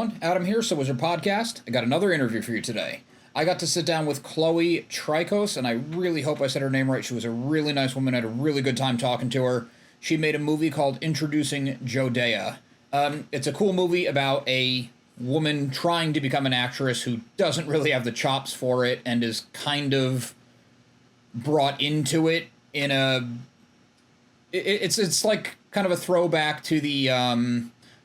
everyone. Adam here, So Was Your Podcast. I got another interview for you today. I got to sit down with Chloe Traicos, and I really hope I said her name right. She was a really nice woman. I had a really good time talking to her. She made a movie called Introducing Jodea. It's a cool movie about a woman trying to become an actress who doesn't really have the chops for it and is kind of brought into it in a... It's like kind of a throwback to the...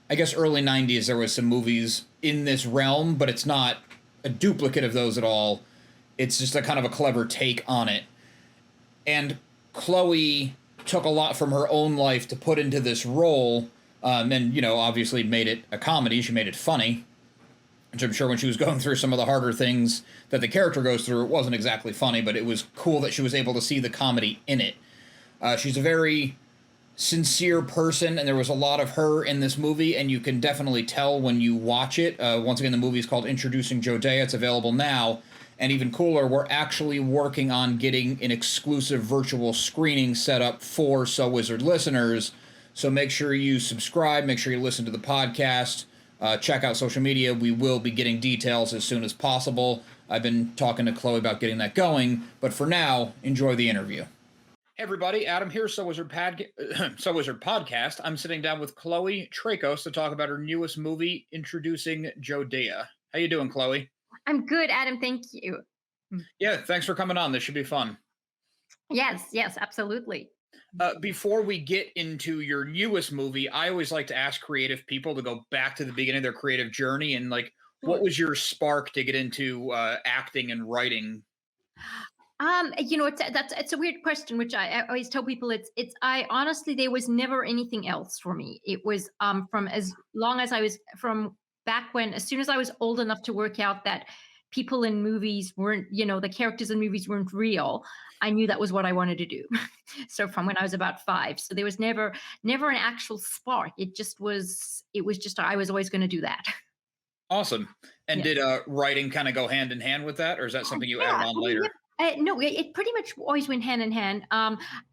I guess early 90s there was some movies in this realm, but it's not a duplicate of those at all. It's just a kind of a clever take on it. And Chloe took a lot from her own life to put into this role, and, you know, obviously made it a comedy. She made it funny, which I'm sure when she was going through some of the harder things that the character goes through, it wasn't exactly funny, but it was cool that she was able to see the comedy in it. She's a very sincere person, and there was a lot of her in this movie, and you can definitely tell when you watch it. Once again, the movie is called Introducing Jodea. It's available now, and even cooler, we're actually working on getting an exclusive virtual screening set up for So Wizard listeners, so make sure you subscribe, make sure you listen to the podcast, check out social media. We will be getting details as soon as possible. I've been talking to Chloe about getting that going, but for now, enjoy the interview. Hey everybody, Adam here, So Wizard Podcast. I'm sitting down with Chloe Traicos to talk about her newest movie, Introducing Jodea. How you doing, Chloe? I'm good, Adam. Thank you. Yeah, thanks for coming on. This should be fun. Yes, absolutely. Before we get into your newest movie, I always like to ask creative people to go back to the beginning of their creative journey and, like, what was your spark to get into acting and writing? It's a weird question, which I always tell people I honestly, there was never anything else for me. It was from as long as I was from back when, as soon as I was old enough to work out that people in movies weren't, the characters in movies weren't real, I knew that was what I wanted to do. So from when I was about 5. So there was never an actual spark. It was just I was always going to do that. Awesome. And Yeah. did writing kind of go hand in hand with that, or is that something you added Yeah, on I mean, later? yeah. No, it pretty much always went hand in hand.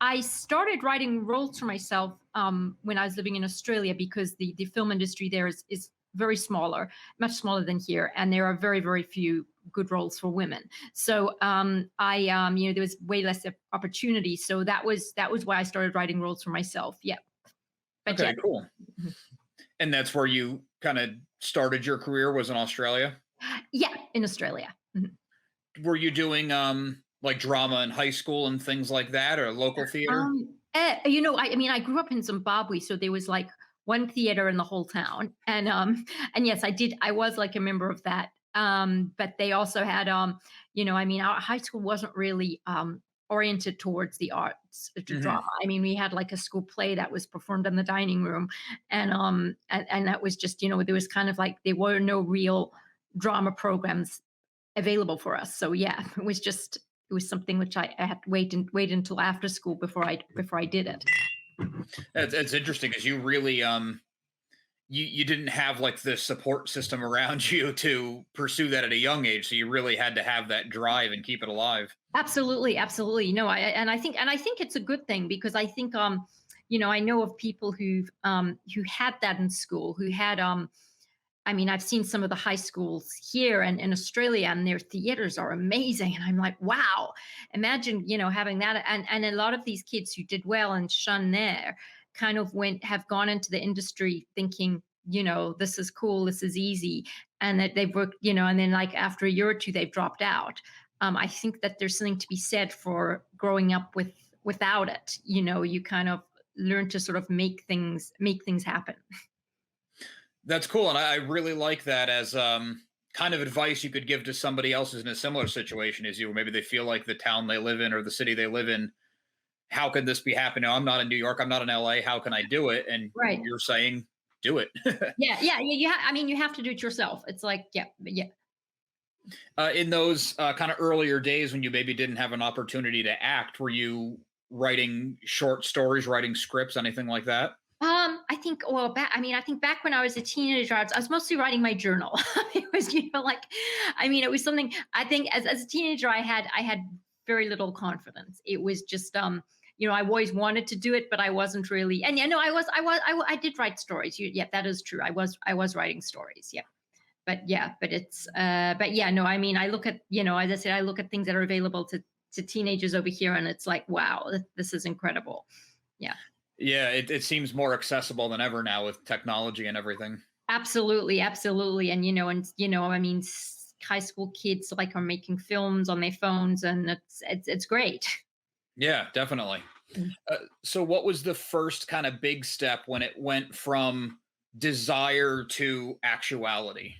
I started writing roles for myself when I was living in Australia, because the film industry there is very smaller, much smaller than here, and there are very, very few good roles for women. So there was way less opportunity. So that was why I started writing roles for myself. Yeah, but yeah. Okay, cool. Mhm. And that's where you kind of started your career, was in Australia? Yeah, in Australia. Mhm. Were you doing like drama in high school and things like that, or local theater? I mean, I grew up in Zimbabwe, so there was like one theater in the whole town, and yes, I did. I was like a member of that. But they also had, I mean, our high school wasn't really oriented towards the arts, to Hmm. drama. I mean, we had like a school play that was performed in the dining room, and that was just, there was kind of like there were no real drama programs available for us. So yeah, it was something which I had to wait until after school before I did it. It's interesting because you really you didn't have like the support system around you to pursue that at a young age, so you really had to have that drive and keep it alive. Absolutely, absolutely. No, I think it's a good thing, because I think I know of people who had that in school, who had I mean, I've seen some of the high schools here and in Australia, and their theaters are amazing. And I'm like, wow, imagine, having that. And a lot of these kids who did well and shone there kind of have gone into the industry thinking, this is cool, this is easy. And that they've worked, and then like after a year or two, they've dropped out. I think that there's something to be said for growing up without it. You kind of learn to sort of make things happen. That's cool, and I really like that as kind of advice you could give to somebody else who's in a similar situation as you, or maybe they feel like the town they live in or the city they live in. How could this be happening? I'm not in New York. I'm not in LA. How can I do it? And Right. you're saying, do it. Yeah. I mean, you have to do it yourself. It's like, yeah, yeah. In those kind of earlier days when you maybe didn't have an opportunity to act, were you writing short stories, writing scripts, anything like that? I think, well, I think back when I was a teenager, I was mostly writing my journal. It was, like, I mean, it was something, I think, as a teenager, I had very little confidence. It was just, I always wanted to do it, but I wasn't really. And yeah, no, I did write stories. Yeah, that is true. I was writing stories. Yeah. But yeah, but yeah, no, I mean, I look at, as I said, I look at things that are available to teenagers over here, and it's like, wow, this is incredible. Yeah. Yeah, it seems more accessible than ever now with technology and everything. Absolutely, absolutely. And I mean, high school kids like are making films on their phones, and it's great. Yeah, definitely. Mm. So, what was the first kind of big step when it went from desire to actuality?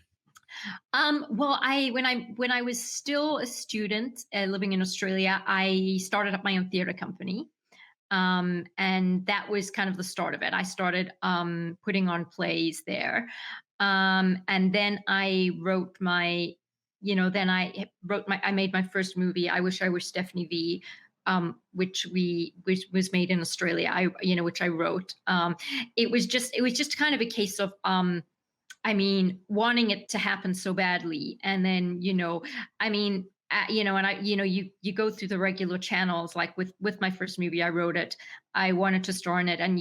Well, when I was still a student living in Australia, I started up my own theater company. And that was kind of the start of it. I started putting on plays there, and then I wrote my, then I made my first movie. I wish I were Stephanie V, which was made in Australia. Which I wrote. It was just kind of a case of I mean, wanting it to happen so badly, and then I mean, and you go through the regular channels. Like with my first movie, I wrote it, I wanted to star in it, and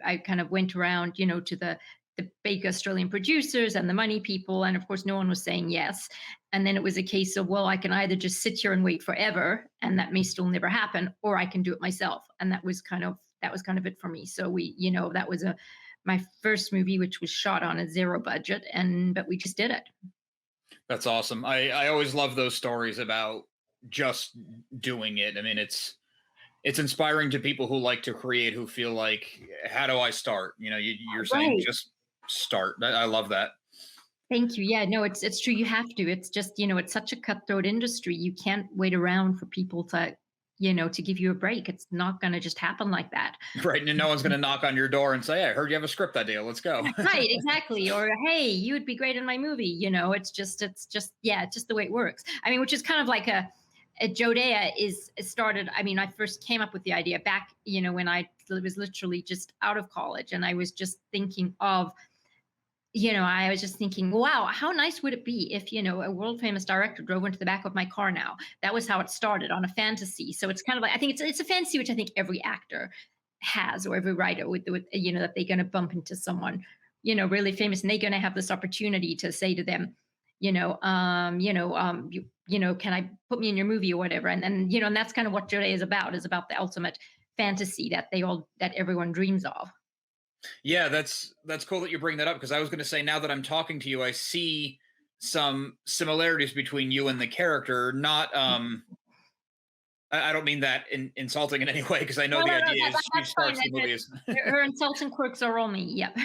I kind of went around, to the big Australian producers and the money people, and of course, no one was saying yes. And then it was a case of, well, I can either just sit here and wait forever, and that may still never happen, or I can do it myself. And that was kind of it for me. So that was a my first movie, which was shot on a zero budget, and but we just did it. That's awesome. I always love those stories about just doing it. I mean, it's inspiring to people who like to create, who feel like, how do I start? You're saying Right. just start. I love that. Thank you. Yeah, no, it's true. You have to. It's just, it's such a cutthroat industry. You can't wait around for people to give you a break. It's not going to just happen like that. Right. And no one's going to knock on your door and say, hey, I heard you have a script idea. Let's go. Right, exactly. Or hey, you would be great in my movie. It's just yeah, it's just the way it works. I mean, which is kind of like a Jodea is started. I mean, I first came up with the idea back, when I was literally just out of college, and I was just thinking of, I was just thinking, wow, how nice would it be if, a world famous director drove into the back of my car now? That was how it started, on a fantasy. So it's kind of like, I think it's a fantasy which I think every actor has, or every writer with that they're going to bump into someone, really famous, and they're going to have this opportunity to say to them, can I put me in your movie or whatever? And that's kind of what Jodie is about the ultimate fantasy that everyone dreams of. Yeah, that's cool that you bring that up, because I was going to say, now that I'm talking to you, I see some similarities between you and the character. Not I don't mean that insulting in any way, because I know No, the no, no, idea is she that's fine. starts the movie as Her insulting quirks are all me. Yep.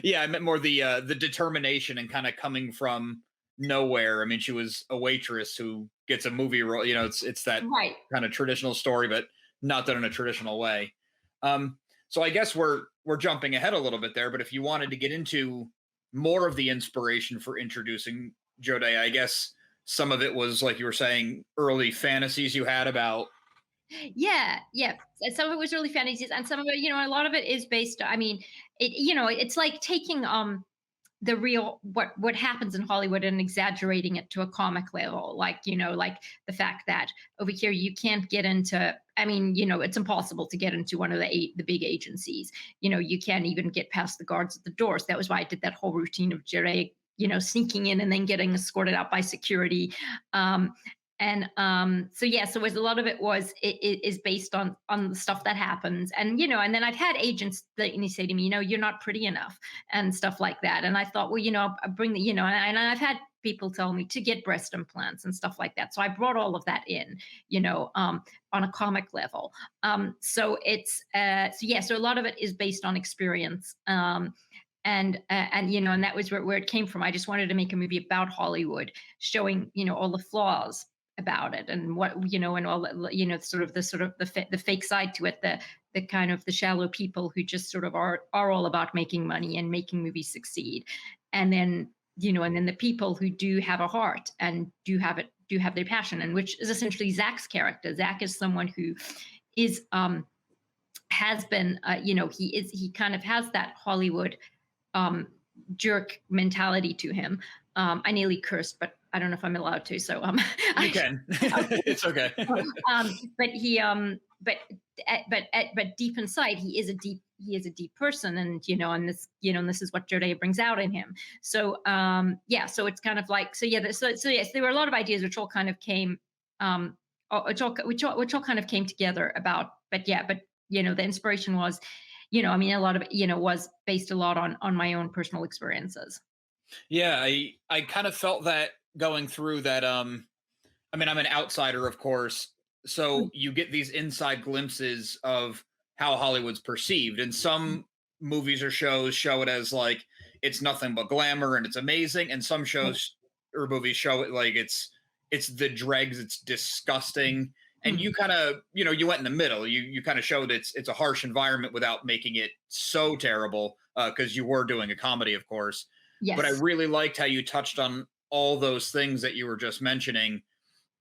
yeah, I meant more the determination and kind of coming from nowhere. I mean, she was a waitress who gets a movie role. It's that Right. kind of traditional story, but not done in a traditional way. So I guess we're jumping ahead a little bit there, but if you wanted to get into more of the inspiration for introducing Jode, I guess some of it was, like you were saying, early fantasies you had about. Yeah, yeah. And some of it was really fantasies, and some of it, a lot of it is based. I mean, it's like taking the real what happens in Hollywood and exaggerating it to a comic level, like the fact that over here you can't get into. I mean, it's impossible to get into one of the big agencies. You can't even get past the guards at the doors. That was why I did that whole routine of Jerry, sneaking in and then getting escorted out by security. Um, so yeah, so a lot of it is based on the stuff that happens. And then I've had agents that say to me, you're not pretty enough, and stuff like that. And I thought, well, I bring the, and I've had people tell me to get breast implants and stuff like that. So I brought all of that in, on a comic level. So yeah, so a lot of it is based on experience. And that was where it came from. I just wanted to make a movie about Hollywood, showing all the flaws about it, and what, and all that, the fake side to it, the kind of the shallow people who just sort of are all about making money and making movies succeed. And then the people who do have a heart and do have their passion, and which is essentially Zach's character. Zach is someone who is has been, he kind of has that Hollywood um jerk mentality to him. I nearly cursed, but I don't know if I'm allowed to. So You can. It's okay. but he but deep inside he is a deep he is a deep person, and and this, and this is what Jodea brings out in him. So yeah, so it's kind of like, so yeah, so yes, there were a lot of ideas which all kind of came, which all kind of came together about, but yeah, but the inspiration was, I mean, a lot of it, was based a lot on my own personal experiences. Yeah, I kind of felt that going through that. I mean, I'm an outsider, of course, so you get these inside glimpses of how Hollywood's perceived. And some movies or shows show it as like it's nothing but glamour and it's amazing, and some shows or movies show it like it's the dregs, it's disgusting. And Mhm. you kind of, you went in the middle. You kind of showed it's a harsh environment without making it so terrible, because you were doing a comedy, of course. But I Yes. really liked how you touched on all those things that you were just mentioning,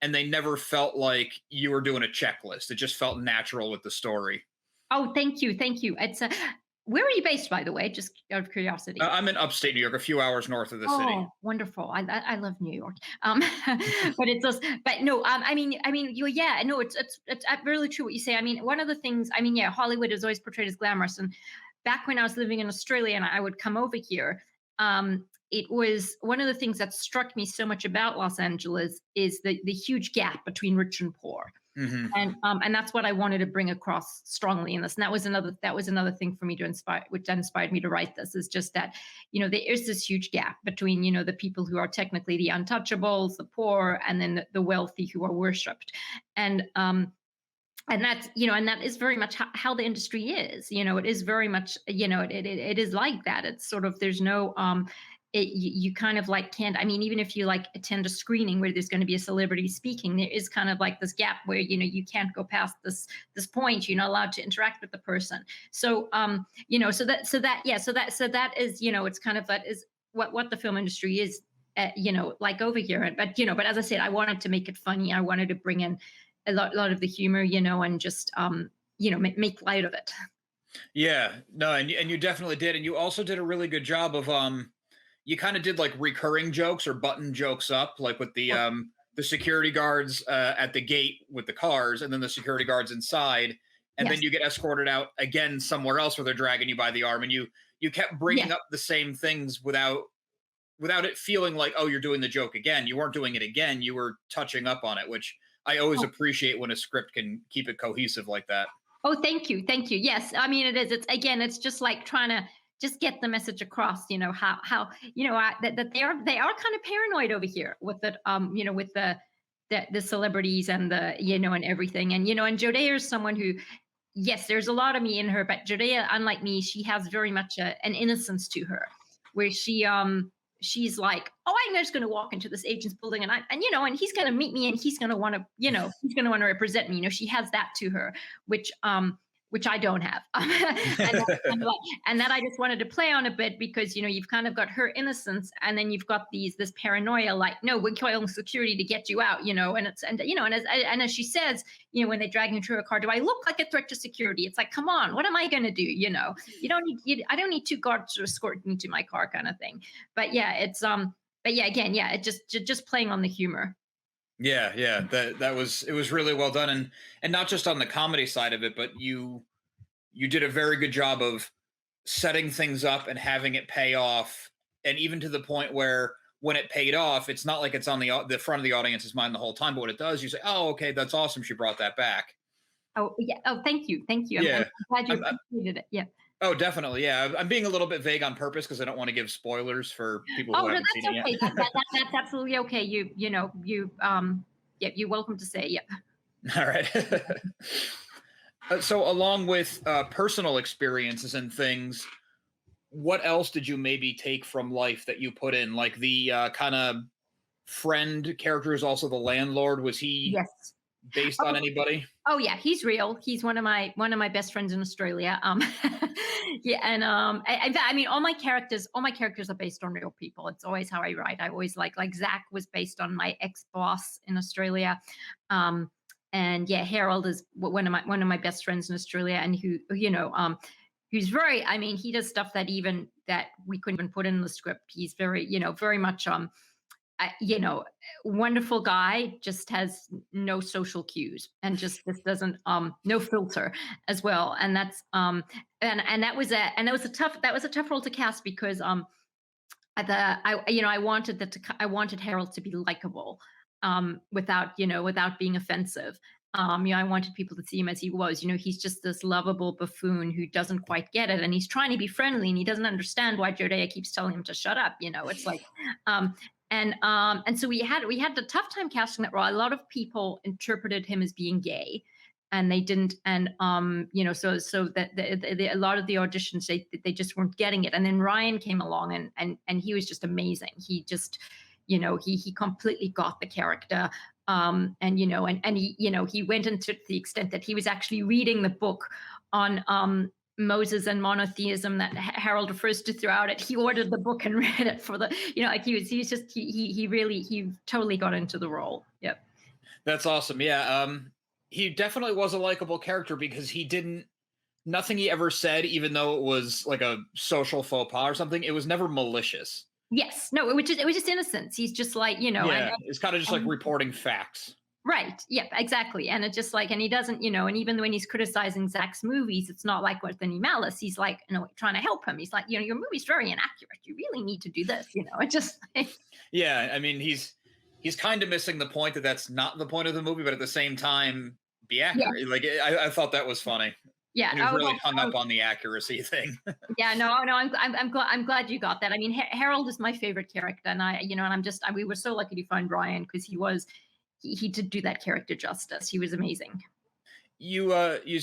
and they never felt like you were doing a checklist. It just felt natural with the story. Oh, thank you, thank you. It's where are you based, by the way? Just out of curiosity. I'm in upstate New York, a few hours north of the city. Oh, wonderful. I love New York. But it's just, but no, I mean, you, yeah, no, it's really true what you say. I mean, one of the things, I mean, yeah, Hollywood is always portrayed as glamorous. And back when I was living in Australia and I would come over here, it was one of the things that struck me so much about Los Angeles is the huge gap between rich and poor. Hmm. And that's what I wanted to bring across strongly in this. And that was another thing for me to inspire, which inspired me to write this, is just that, there is this huge gap between, the people who are technically the untouchables, the poor, and then the wealthy who are worshipped. And that's, and that is very much how the industry is. It is very much, it is like that. It's sort of, there's no you kind of like can't, I mean, even if you like attend a screening where there's going to be a celebrity speaking, there is kind of like this gap where you can't go past this point. You're not allowed to interact with the person. So so that is, it's kind of, that is what the film industry is, like over here. But as I said, I wanted to make it funny. I wanted to bring in a lot of the humor, and just make light of it. Yeah, no, and you definitely did, and you also did a really good job of you kind of did like recurring jokes or button jokes up, like with the security guards at the gate with the cars, and then the security guards inside, and then Yes. you get escorted out again somewhere else where they're dragging you by the arm, and you kept bringing Yes. up the same things without it feeling like, oh, you're doing the joke again. You weren't doing it again. You were touching up on it, which I always Oh, appreciate when a script can keep it cohesive like that. oh, thank you, thank you. Yes, I mean, it is. It's, again, it's just like trying to just get the message across. How that they are kind of paranoid over here with the with the celebrities and the and everything. And Jodea is someone who, yes, there's a lot of me in her, but Judea, unlike me, she has very much an innocence to her, where she's like, oh, I'm just going to walk into this agent's building, and he's going to meet me, and he's going to want to represent me. She has that to her, which which I don't have. And that I just wanted to play on a bit, because you've kind of got her innocence, and then you've got this paranoia, like, no, we're calling security to get you out, and it's and as she says, when they drag me to her car, do I look like a threat to security? It's like, come on, what am I going to do? I don't need two guards to escort me to my car, kind of thing. But yeah, but yeah, again, yeah, it just playing on the humor. Yeah, yeah, it was really well done, and not just on the comedy side of it, but you did a very good job of setting things up and having it pay off, and even to the point where when it paid off, it's not like it's on the front of the audience's mind the whole time, but what it does, you say, "Oh, okay, that's awesome. She brought that back." Oh yeah. Oh, thank you, thank you. I'm Yeah. glad you I'm, appreciated it. Yeah. oh, definitely. Yeah, I'm being a little bit vague on purpose because I don't want to give spoilers for people Oh who no, haven't seen that's it yet. okay. That's absolutely okay. Yeah, you're welcome to say. Yeah. All right. So, along with personal experiences and things, what else did you maybe take from life that you put in? Like the kind of friend character is also the landlord. Was he Yes. based on Oh, anybody? oh yeah, he's real. He's one of my best friends in Australia. Yeah, and I mean, all my characters are based on real people. It's always how I write. I always like Zach was based on my ex boss in Australia. Um, and yeah, Harold is one of my best friends in Australia, and who's very. I mean, he does stuff that we couldn't even put in the script. He's very much you know, wonderful guy, just has no social cues and just doesn't no filter as well. And that's and that was a tough role to cast because I wanted I wanted Harold to be likable, without without being offensive. I wanted people to see him as he was. He's just this lovable buffoon who doesn't quite get it, and he's trying to be friendly, and he doesn't understand why Jodea keeps telling him to shut up. It's like, um, and so we had the tough time casting that role. A lot of people interpreted him as being gay, and they didn't, and so that a lot of the auditions, they just weren't getting it. And then Ryan came along, and he was just amazing. He just, he completely got the character. And he went into the extent that he was actually reading the book on Moses and monotheism that Harold refers to throughout it. He ordered the book and read it for the, like he totally got into the role. Yep. That's awesome. Yeah. He definitely was a likable character because nothing he ever said, even though it was like a social faux pas or something, it was never malicious. Yes. No, it was just innocence. He's just like, Yeah, it's kind of just like reporting facts. Right. Yep. Exactly. And it's just like, and he doesn't, and even when he's criticizing Zach's movies, it's not like with any malice. He's like, trying to help him. He's like, your movie's very inaccurate. You really need to do this. It just. Yeah. I mean, he's kind of missing the point that that's not the point of the movie, but at the same time, be accurate. Yeah. Like, I thought that was funny. Yeah. And he was really hung up on the accuracy thing. Yeah. No. I'm glad you got that. I mean, Harold is my favorite character, and we were so lucky to find Ryan because he did do that character justice. He was amazing. You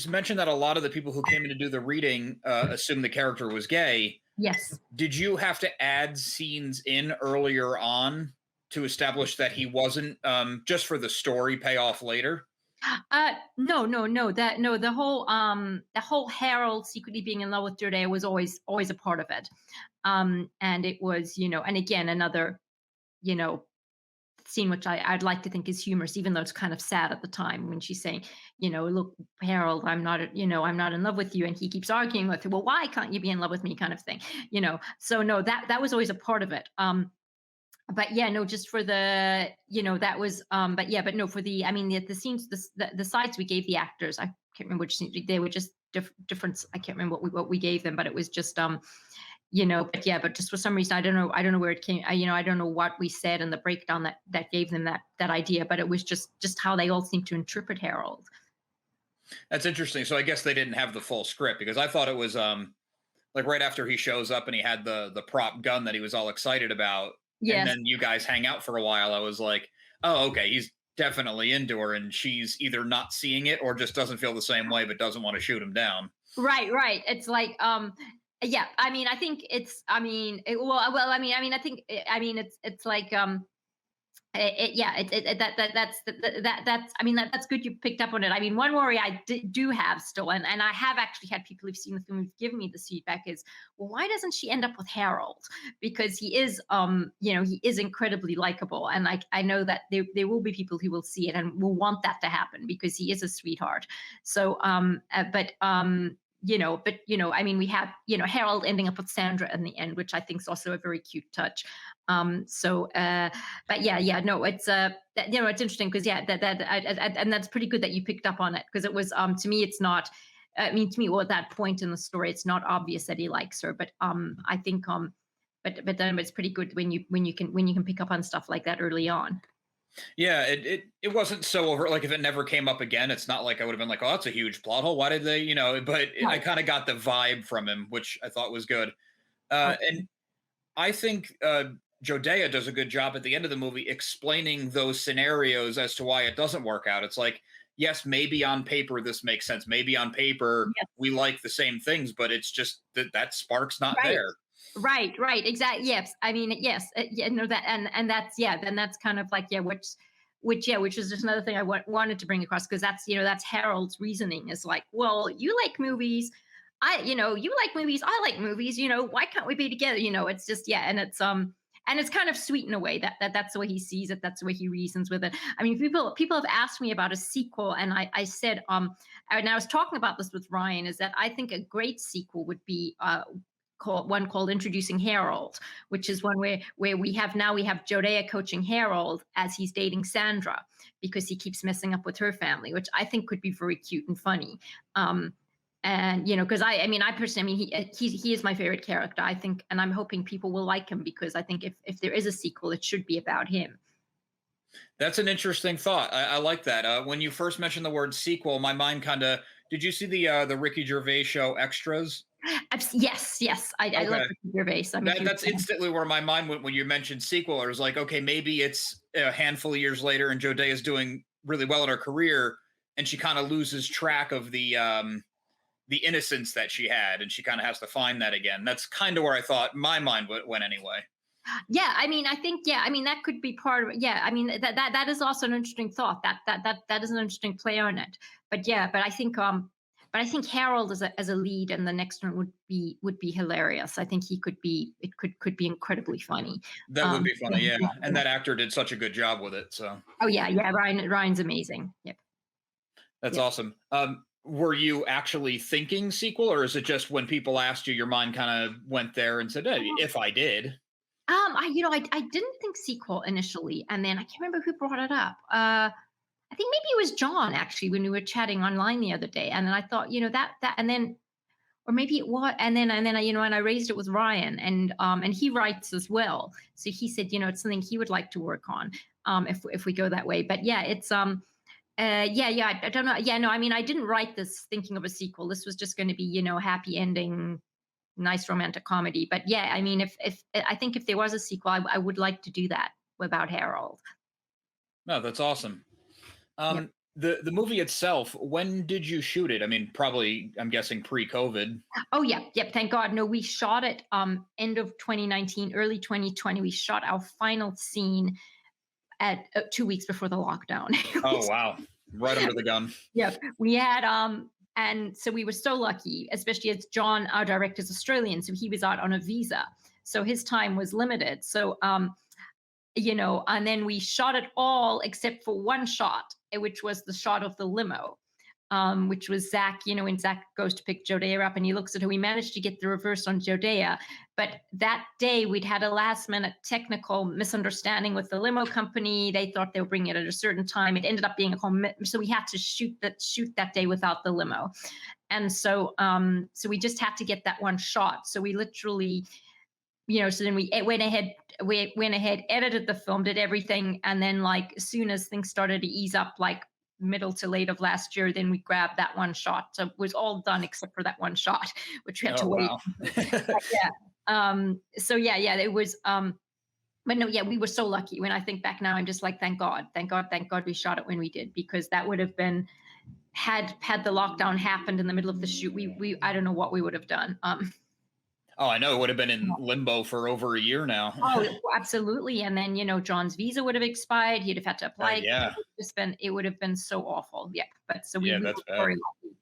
mentioned that a lot of the people who came in to do the reading assumed the character was gay. Yes. Did you have to add scenes in earlier on to establish that he wasn't, just for the story payoff later? No. The whole Harold secretly being in love with Jodea was always a part of it. And it was, and again, another, scene which I'd like to think is humorous, even though it's kind of sad at the time when she's saying, look, Harold, I'm not in love with you, and he keeps arguing with her. Well, why can't you be in love with me, kind of thing, So no, that was always a part of it. But yeah, no, just for the, that was, but no, for the, I mean, the scenes, the sides we gave the actors, I can't remember which scenes, they were just different. I can't remember what we gave them, but it was just, but just for some reason, I don't know where it came. I don't know what we said in the breakdown that gave them that idea, but it was just how they all seemed to interpret Harold. That's interesting. So I guess they didn't have the full script, because I thought it was like right after he shows up and he had the prop gun that he was all excited about. Yes. And then you guys hang out for a while. I was like, oh, okay, he's definitely into her, and she's either not seeing it or just doesn't feel the same way, but doesn't want to shoot him down. Right. It's like, yeah, I mean, I think it's, I mean, I think, it's like, that's good you picked up on it. I mean, one worry I do have still, and I have actually had people who've seen the film who've given me this feedback is, well, why doesn't she end up with Harold? Because he is, he is incredibly likable. And I know that there will be people who will see it and will want that to happen because he is a sweetheart. So, I mean, we have, Harold ending up with Sandra in the end, which I think is also a very cute touch. But no, it's, it's interesting because, and that's pretty good that you picked up on it, because it was, to me, it's not, at that point in the story, it's not obvious that he likes her, but, I think, but then it's pretty good when you can pick up on stuff like that early on. Yeah, it wasn't so over. Like, if it never came up again, it's not like I would have been like, oh, that's a huge plot hole. Why did they, but I kind of got the vibe from him, which I thought was good. And I think Jodea does a good job at the end of the movie explaining those scenarios as to why it doesn't work out. It's like, yes, maybe on paper this makes sense. Maybe on paper we like the same things, but it's just that spark's not there. Right. Exactly. Yes. I mean, yes. That, and that's, then that's kind of like, which is just another thing I wanted to bring across, because that's Harold's reasoning is like, well, you like movies. You like movies. I like movies. Why can't we be together? It's just, and it's, and it's kind of sweet in a way that's the way he sees it. That's the way he reasons with it. I mean, people have asked me about a sequel, and I said, and I was talking about this with Ryan, is that I think a great sequel would be, called Introducing Harold, which is one where we have Jodea coaching Harold as he's dating Sandra because he keeps messing up with her family, which I think could be very cute and funny. And because I personally, he is my favorite character. I think, and I'm hoping people will like him because I think if there is a sequel, it should be about him. That's an interesting thought. I like that. When you first mentioned the word sequel, my mind kind of. Did you see the Ricky Gervais show Extras? Yes, I love Okay. Ricky Gervais. I'm a huge That's fan. instantly where my mind went when you mentioned sequel. It was like, okay, maybe it's a handful of years later, and Jodea is doing really well in her career, and she kind of loses track of the innocence that she had, and she kind of has to find that again. That's kind of where I thought my mind went anyway. Yeah, I think that could be part of it. Yeah, that is also an interesting thought. That is an interesting play on it. But yeah, but I think Harold as a lead and the next one would be hilarious. I think he could be it could be incredibly funny. That would be Yeah, funny, yeah. yeah, And yeah. that actor did such a good job with it, so Oh yeah, Ryan's amazing. Yep, that's yep. awesome. Were you actually thinking sequel, or is it just when people asked you, your mind kind of went there and said, "Hey, if I did"? I didn't think sequel initially, and then I can't remember who brought it up. I think maybe it was John actually when we were chatting online the other day, and then I thought, and then or maybe it was, and I raised it with Ryan, and he writes as well, so he said, it's something he would like to work on, if we go that way. But yeah, it's yeah, I don't know. Yeah, no, I didn't write this thinking of a sequel. This was just going to be, happy ending, nice romantic comedy. But yeah, if I think if there was a sequel, I would like to do that about Harold. No, that's awesome. Yep. The movie itself, when did you shoot it? I mean, probably, I'm guessing pre-COVID. Oh yeah, yep. Thank God. No, we shot it end of 2019, early 2020. We shot our final scene at 2 weeks before the lockdown. It Oh was- wow, right under the gun. yep. We had and so we were so lucky, especially as John, our director, is Australian, so he was out on a visa, so his time was limited. So and then we shot it all except for one shot, which was the shot of the limo, which was Zach, when Zach goes to pick Jodea up and he looks at her. We managed to get the reverse on Jodea. But that day we'd had a last minute technical misunderstanding with the limo company. They thought they were bringing it at a certain time. It ended up being a commitment. So we had to shoot that day without the limo. And so we just had to get that one shot. So we literally, so then we went ahead, edited the film, did everything, and then like as soon as things started to ease up, like middle to late of last year, then we grabbed that one shot. So it was all done except for that one shot, which we had to Oh wait. wow. Yeah. So yeah, it was but no, yeah, we were so lucky. When I think back now, I'm just like, thank God we shot it when we did, because that would have been had the lockdown happened in the middle of the shoot, we I don't know what we would have done. Oh, I know it would have been in limbo for over a year now. Oh, absolutely. And then, John's visa would have expired. He'd have had to apply again. Yeah, It would have been so awful. Yeah. But so we yeah, were that's bad. very lucky.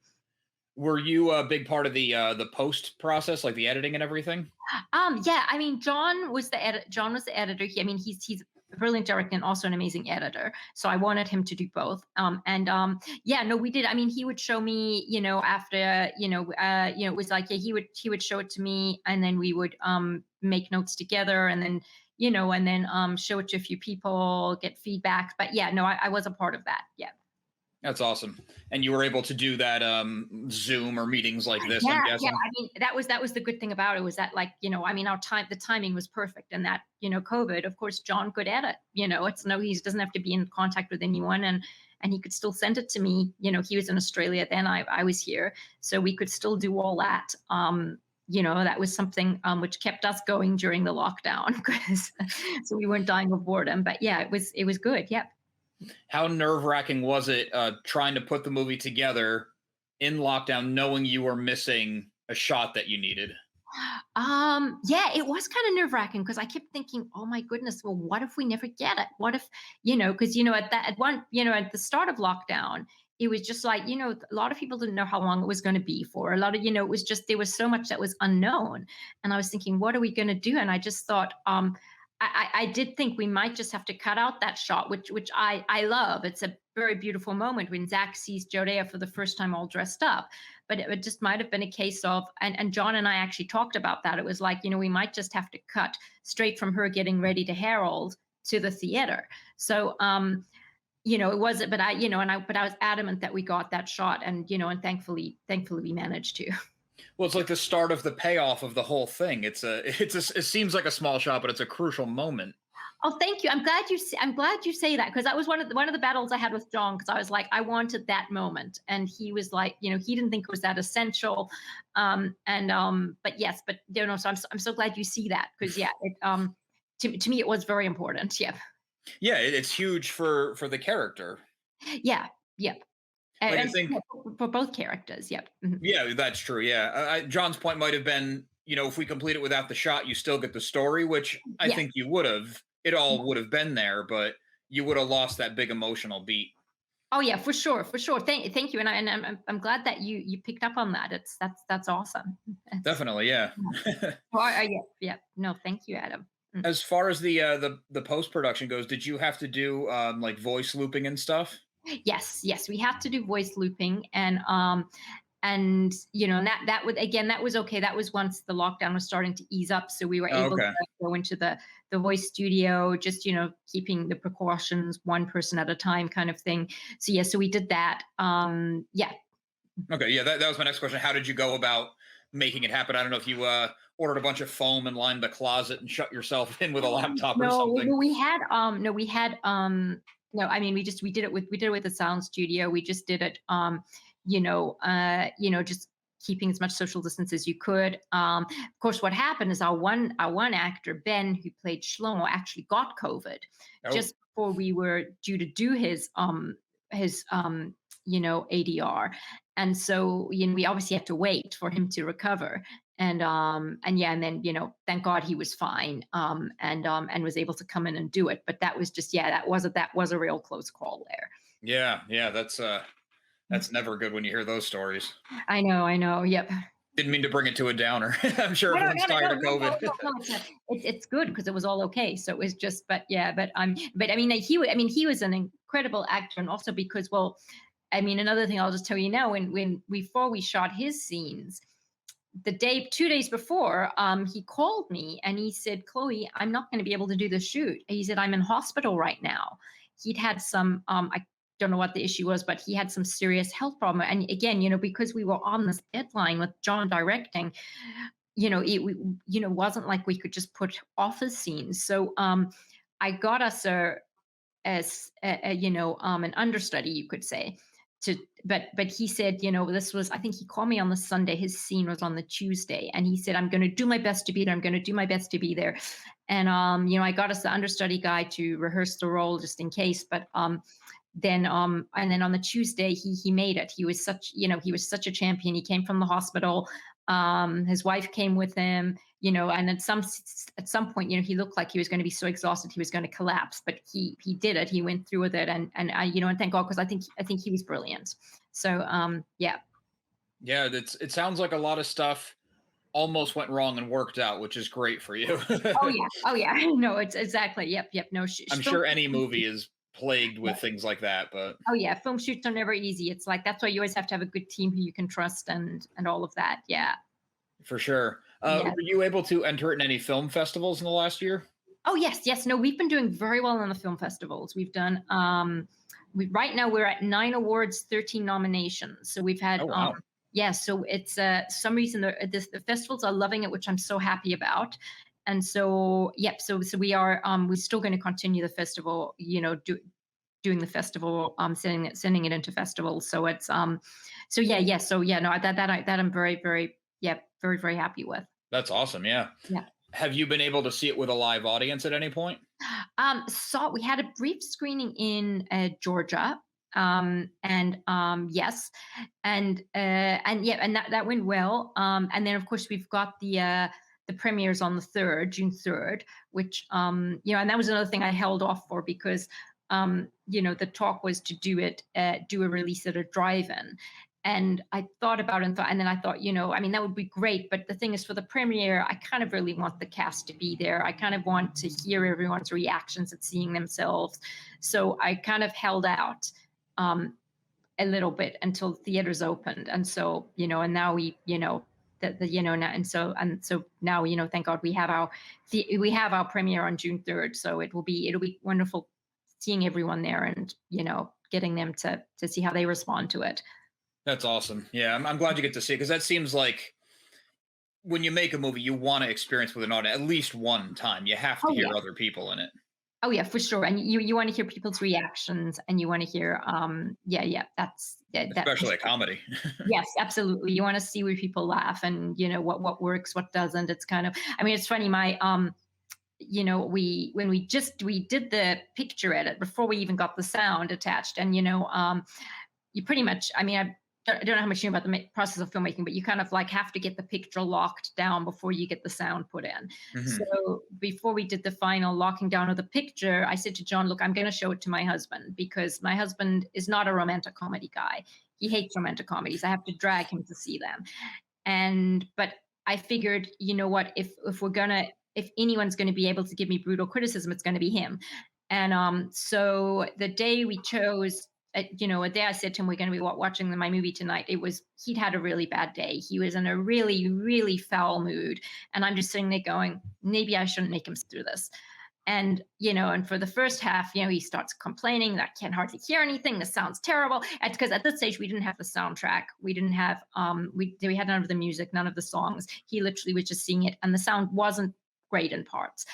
Were you a big part of the post process, like the editing and everything? Yeah, John was the editor. He's a brilliant director and also an amazing editor. So I wanted him to do both. Yeah, no, we did. He would show me, after, it was like, yeah, he would show it to me, and then we would make notes together, and then, show it to a few people, get feedback. But yeah, no, I was a part of that. Yeah. That's awesome. And you were able to do that Zoom or meetings like this, I'm Yeah, guessing. that was the good thing about it, was that, like, the timing was perfect, and that, COVID, of course, John could edit. He doesn't have to be in contact with anyone, and he could still send it to me. He was in Australia then, I was here, so we could still do all that. That was something which kept us going during the lockdown, because so we weren't dying of boredom. But yeah, it was good. Yep. How nerve-wracking was it trying to put the movie together in lockdown, knowing you were missing a shot that you needed? Yeah, it was kind of nerve-wracking, because I kept thinking, oh my goodness, well, what if we never get it? What if, because at the start of lockdown, it was just like, a lot of people didn't know how long it was going to be for. A lot of, it was just, there was so much that was unknown. And I was thinking, what are we going to do? And I just thought, I did think we might just have to cut out that shot, which I love. It's a very beautiful moment when Zach sees Jodea for the first time all dressed up. but it just might have been a case of, and John and I actually talked about that. It was like, we might just have to cut straight from her getting ready to Herald to the theater. So it wasn't, but I was adamant that we got that shot, and thankfully we managed to. Well, it's like the start of the payoff of the whole thing. It seems like a small shot, but it's a crucial moment. Oh, thank you. I'm glad you say that, because that was one of the battles I had with John, because I was like, I wanted that moment, and he was like, he didn't think it was that essential. But yes, but so I'm so glad you see that, because yeah, to me it was very important. Yeah. Yeah, it's huge for the character. Yeah. Yep. Like I And think, yeah, for both characters. Yep. Mhm. yeah, that's true. Yeah, John's point might have been, if we complete it without the shot, you still get the story, which I Yeah. think you would have. It all would have been there, but you would have lost that big emotional beat. Oh yeah, for sure, for sure. Thank you, and I'm glad that you picked up on that. That's awesome. It's Definitely, yeah. yeah. Well, yeah, yeah. No, thank you, Adam. Mm. As far as the post production goes, did you have to do like voice looping and stuff? Yes, yes, we have to do voice looping, and that would, again, that was okay. That was once the lockdown was starting to ease up, so we were Oh, able to okay. go into the voice studio, just keeping the precautions, one person at a time, kind of thing. So yeah, so we did that. Yeah. Okay, yeah, that was my next question. How did you go about making it happen? I don't know if you ordered a bunch of foam and lined the closet and shut yourself in with a laptop or No, something. no, I mean, we did it with the sound studio. We just did it, just keeping as much social distance as you could. Of course, what happened is our one actor, Ben, who played Shlomo, actually got COVID Oh, just before we were due to do his ADR. And so, we obviously had to wait for him to recover. And yeah, and then, thank God he was fine, and was able to come in and do it. But that was just, yeah, that was a real close call there. yeah, that's never good when you hear those stories. I know. Yep. Didn't mean to bring it to a downer. I'm sure No, no, everyone's no, no, tired no, of no, no, COVID. no, no. It's good because it was all okay. So it was just, but yeah, but I mean, he was an incredible actor, and also because, well, I mean, another thing I'll just tell you now, when before we shot his scenes, 2 days before, he called me and he said, Chloe, I'm not going to be able to do the shoot. He said, I'm in hospital right now. He'd had some, I don't know what the issue was, but he had some serious health problem. And again, because we were on this deadline with John directing, wasn't like we could just put off his scenes. So I got us an understudy, you could say, to but he said, this was, I think he called me on the Sunday, his scene was on the Tuesday, and he said, I'm going to do my best to be there, I'm going to do my best to be there. And I got us the understudy guy to rehearse the role just in case. But then on the Tuesday, he made it. He was such a champion. He came from the hospital. His wife came with him, and at some point, he looked like he was going to be so exhausted he was going to collapse, but he did it. He went through with it, and thank God, because I think he was brilliant. So yeah. Yeah, it sounds like a lot of stuff almost went wrong and worked out, which is great for you. Oh yeah. Oh yeah. No, it's exactly. Yep. Yep. No. I'm sure any movie is plagued with things like that, but Oh yeah, film shoots are never easy. It's like, that's why you always have to have a good team who you can trust, and all of that. Yeah. for sure. Yeah. Were you able to enter it in any film festivals in the last year? Oh yes, yes. No, we've been doing very well in the film festivals. We've done right now we're at 9 awards, 13 nominations. So we've had Oh wow. yeah, so it's some reason the festivals are loving it, which I'm so happy about. And so yep, so we're still going to continue the festival, doing the festival, sending it into festivals. So it's so yeah, yeah, so yeah, no, that I'm very, very, yeah, very, very happy with. That's awesome. Yeah. Yeah. Have you been able to see it with a live audience at any point? So we had a brief screening in Georgia, and yes, and yeah, and that went well. And then of course we've got the premieres on the June 3rd, which and that was another thing I held off for, because the talk was to do a release at a drive-in. And I thought about it, and then I thought, I mean, that would be great. But the thing is, for the premiere, I kind of really want the cast to be there. I kind of want to hear everyone's reactions at seeing themselves. So I kind of held out. Um, a little bit until theaters opened. And so, and now we, and so now, thank God we have our premiere on June 3rd. So it'll be wonderful seeing everyone there and, getting them to see how they respond to it. That's awesome. Yeah, I'm glad you get to see it, because that seems like when you make a movie, you want to experience with an audience at least one time. You have to Oh hear yeah. other people in it. Oh yeah, for sure. And you want to hear people's reactions, and you want to hear, that for Especially a sure. comedy. Yes, absolutely. You want to see where people laugh, and what works, what doesn't. It's kind of, I mean, it's funny. My we did the picture edit before we even got the sound attached, and you pretty much, I mean, I don't know how much you know about the process of filmmaking, but you kind of like have to get the picture locked down before you get the sound put in. Mhm. So before we did the final locking down of the picture, I said to John, look, I'm going to show it to my husband, because my husband is not a romantic comedy guy. He hates romantic comedies. I have to drag him to see them. But I figured, you know what, if anyone's going to be able to give me brutal criticism, it's going to be him. And so the day we chose, a day I said to him, we're going to be watching my movie tonight. He'd had a really bad day. He was in a really, really foul mood. And I'm just sitting there going, maybe I shouldn't make him sit through this. And, and for the first half, he starts complaining that I can't hardly hear anything. This sounds terrible. Because at this stage, we didn't have the soundtrack. We didn't have, we had none of the music, none of the songs. He literally was just singing it. And the sound wasn't great in parts.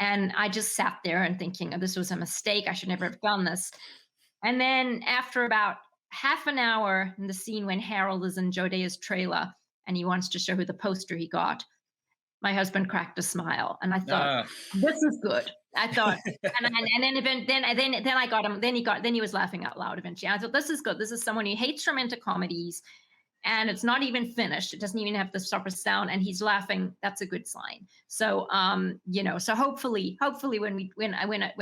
And I just sat there and thinking, oh, this was a mistake. I should never have done this. And then after about half an hour in the scene when Harold is in Jodea's trailer and he wants to show her the poster he got, my husband cracked a smile, and I thought, this is good. I thought, then I got him. Then he was laughing out loud eventually. I thought, this is good. This is someone who hates romantic comedies, and it's not even finished. It doesn't even have the proper sound, and he's laughing. That's a good sign. So, so hopefully, when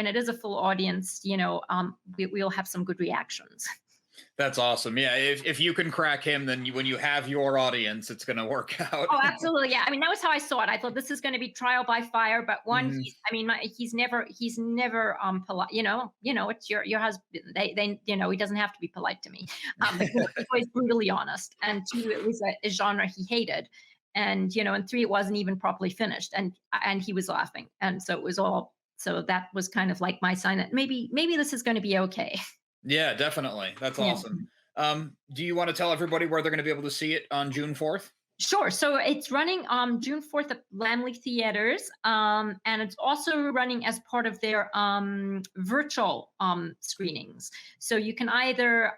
it is a full audience, we'll have some good reactions. That's awesome. Yeah, if you can crack him, then when you have your audience, it's going to work out. Oh, absolutely. Yeah. I mean, that was how I saw it. I thought this is going to be trial by fire, but Mhm. he's never polite. It's your husband. He doesn't have to be polite to me. But, he's always brutally honest. And two, it was a genre he hated. And and three, it wasn't even properly finished. And he was laughing. And so it was all. So that was kind of like my sign that maybe this is going to be okay. Yeah, definitely. That's Yeah. awesome. Do you want to tell everybody where they're going to be able to see it on June 4th? Sure. So it's running June 4th at Lamley Theaters, and it's also running as part of their virtual screenings. So you can either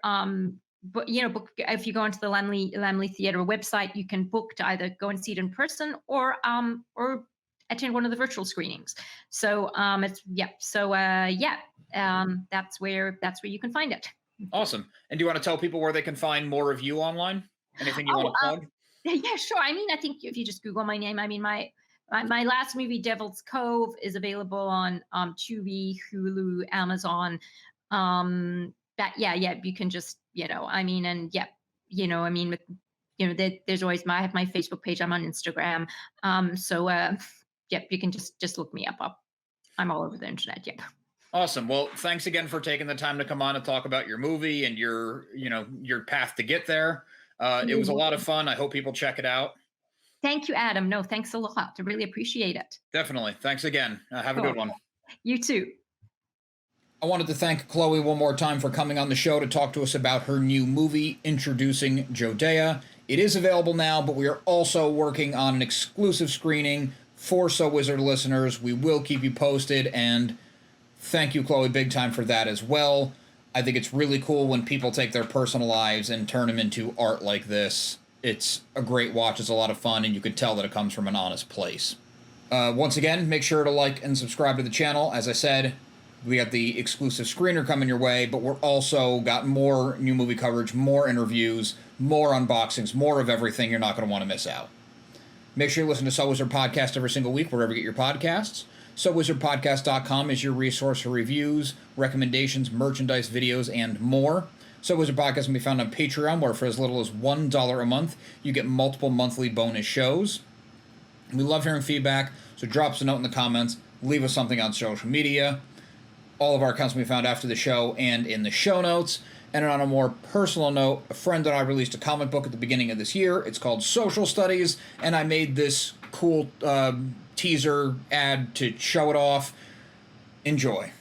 book if you go onto the Lamley Theater website, you can book to either go and see it in person or attend one of the virtual screenings. So that's where you can find it. Awesome. And do you want to tell people where they can find more of you online? Anything you want to plug? Yeah, sure. I mean, I think if you just Google my name, I mean, my last movie, Devil's Cove, is available on Tubi, Hulu, Amazon. You can just, I mean, and yeah, I mean, with, there's always I have my Facebook page. I'm on Instagram. You can just look me up. I'm all over the internet. Yeah. Awesome. Well, thanks again for taking the time to come on and talk about your movie and your path to get there. It was a lot of fun. I hope people check it out. Thank you, Adam. No, thanks a lot. I really appreciate it. Definitely. Thanks again. Have a good one. You too. I wanted to thank Chloe one more time for coming on the show to talk to us about her new movie, Introducing Jodea. It is available now, but we are also working on an exclusive screening for So Wizard listeners. We will keep you posted, and thank you, Chloe, big time for that as well. I think it's really cool when people take their personal lives and turn them into art like this. It's a great watch. It's a lot of fun, and you can tell that it comes from an honest place. Once again, make sure to like and subscribe to the channel. As I said, we got the exclusive screener coming your way, but we're also got more new movie coverage, more interviews, more unboxings, more of everything you're not going to want to miss out. Make sure you listen to So Wizard Podcast every single week, wherever you get your podcasts. SoWizardPodcast.com is your resource for reviews, recommendations, merchandise, videos, and more. So Wizard Podcast can be found on Patreon, where for as little as $1 a month, you get multiple monthly bonus shows. We love hearing feedback, so drop us a note in the comments, leave us something on social media. All of our accounts can be found after the show and in the show notes. And on a more personal note, a friend and I released a comic book at the beginning of this year. It's called Social Studies, and I made this cool teaser ad to show it off. Enjoy.